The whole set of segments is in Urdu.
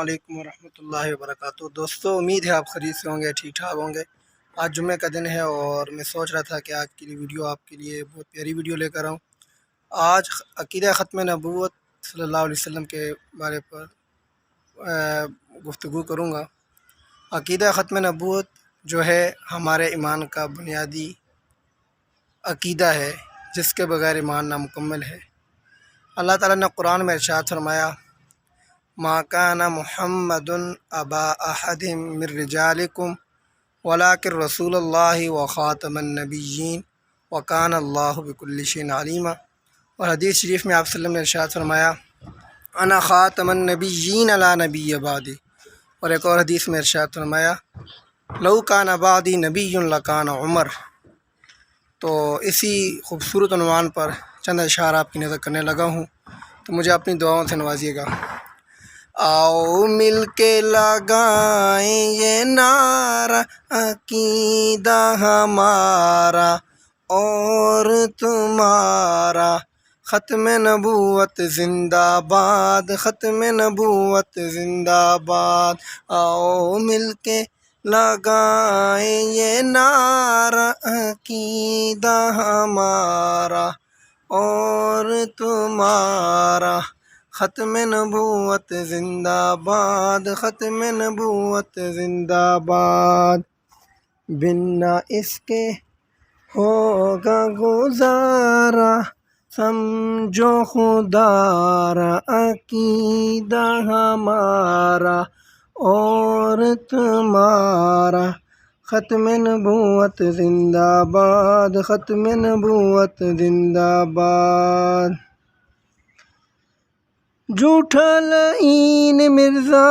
علیکم ورحمۃ اللہ وبرکاتہ۔ دوستو، امید ہے آپ خیریت سے ہوں گے، ٹھیک ٹھاک ہوں گے۔ آج جمعہ کا دن ہے اور میں سوچ رہا تھا کہ آج کی ویڈیو آپ کے لیے بہت پیاری ویڈیو لے کر آؤں۔ آج عقیدہ ختم نبوت صلی اللہ علیہ وسلم کے بارے پر گفتگو کروں گا۔ عقیدہ ختم نبوت جو ہے ہمارے ایمان کا بنیادی عقیدہ ہے، جس کے بغیر ایمان نامکمل ہے۔ اللہ تعالیٰ نے قرآن میں ارشاد فرمایا، ما کان محمد ابا احد من رجالکم ولکن رسول اللہ وخاتم النبیین وکان اللہ بکل شیء علیما۔ اور حدیث شریف میں آپ صلی اللہ علیہ وسلم نے ارشاد فرمایا، انا خاتم النبیین لا نبی بعدی۔ اور ایک اور حدیث میں ارشاد فرمایا، لو کان بعدی نبی لکان عمر۔ تو اسی خوبصورت عنوان پر چند اشعار آپ کی نظر کرنے لگا ہوں، تو مجھے اپنی دعاؤں سے نوازیے گا۔ آؤ مل کے لگائیں یہ نعرہ عقیدہ ہمارا اور تمہارا، ختم نبوت زندہ باد، ختم نبوت زندہ باد۔ آؤ مل کے لگائیں یہ نعرہ عقیدہ ہمارا اور تمہارا، ختم نبوت زندہ باد، ختم نبوت زندہ باد۔ بنا اس کے ہوگا گزارا، سمجھو خدا را عقیدہ ہمارا اور تمہارا، ختم نبوت زندہ باد، ختم نبوت زندہ باد۔ جھوٹا لعین مرزا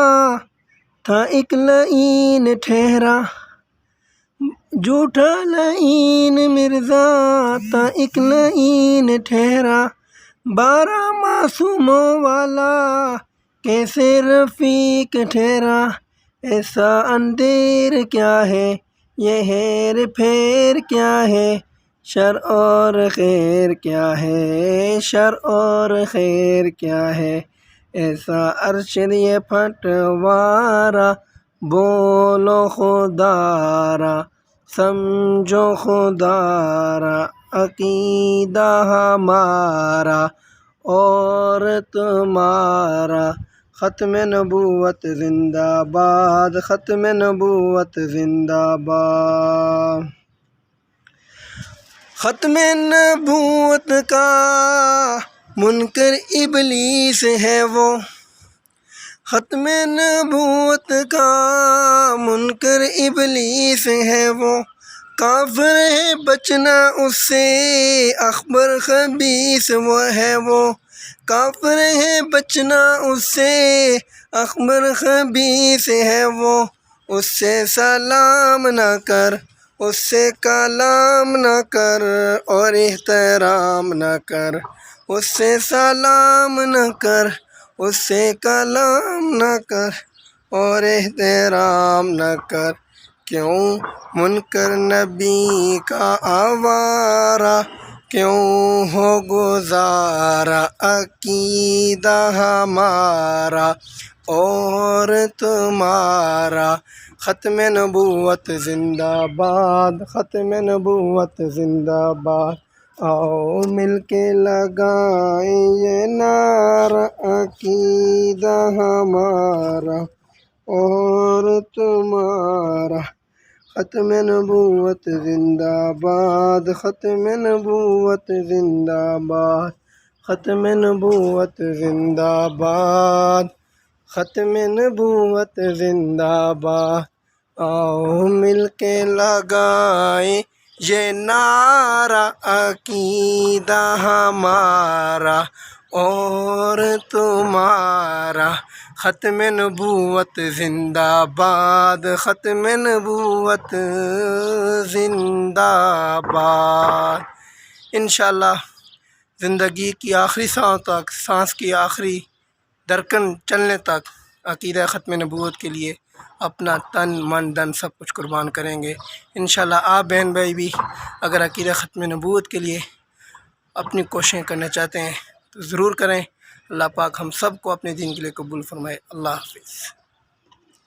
تھا ایک لعین ٹھہرا، جھوٹا لعین مرزا تھا ایک لعین ٹھہرا، 12 معصوموں والا کیسے رفیق ٹھہرا۔ ایسا اندھیر کیا ہے، یہ ہیر پھیر کیا ہے، شر اور خیر کیا ہے، شر اور خیر کیا ہے۔ ایسا ارشد یہ پھٹوارا، بولو خدا را سمجھو خدا را عقیدہ ہمارا اور تمہارا، ختم نبوت زندہ باد، ختم نبوت زندہ باد۔ ختم نبوت کا منکر ابلیس ہے وہ، ختم نبوت کا منکر ابلیس ہے وہ، کافر ہے بچنا اس سے اخبر خبیث وہ ہے وہ، کافر ہے بچنا اس سے اخبر خبیث ہے وہ۔ اس سے سلام نہ کر، اس سے کلام نہ کر اور احترام نہ کر، اس سے سلام نہ کر، اس سے کلام نہ کر اور احترام نہ کر۔ کیوں منکر نبی کا آوارہ، کیوں ہو گزارا عقیدہ ہمارا اور تمہارا، ختم نبوت زندہ باد، ختم نبوت زندہ باد۔ آؤ مل کے لگائیں یہ نعرہ عقیدہ ہمارا اور تمہارا، ختم نبوت زندہ باد، ختم نبوت زندہ باد، ختم نبوت زندہ باد، ختم نبوت زندہ باد۔ آؤ مل کے لگائیں یہ نعرہ عقیدہ ہمارا اور تمہارا، ختم نبوت زندہ باد، ختم نبوت زندہ باد۔ انشاءاللہ زندگی کی آخری سانس تک، سانس کی آخری درکن چلنے تک عقیدہ ختم نبوت کے لیے اپنا تن من دن سب کچھ قربان کریں گے انشاءاللہ۔ آپ بہن بھائی بھی اگر عقیدہ ختم نبوت کے لیے اپنی کوششیں کرنا چاہتے ہیں تو ضرور کریں۔ اللہ پاک ہم سب کو اپنے دین کے لیے قبول فرمائے۔ اللہ حافظ۔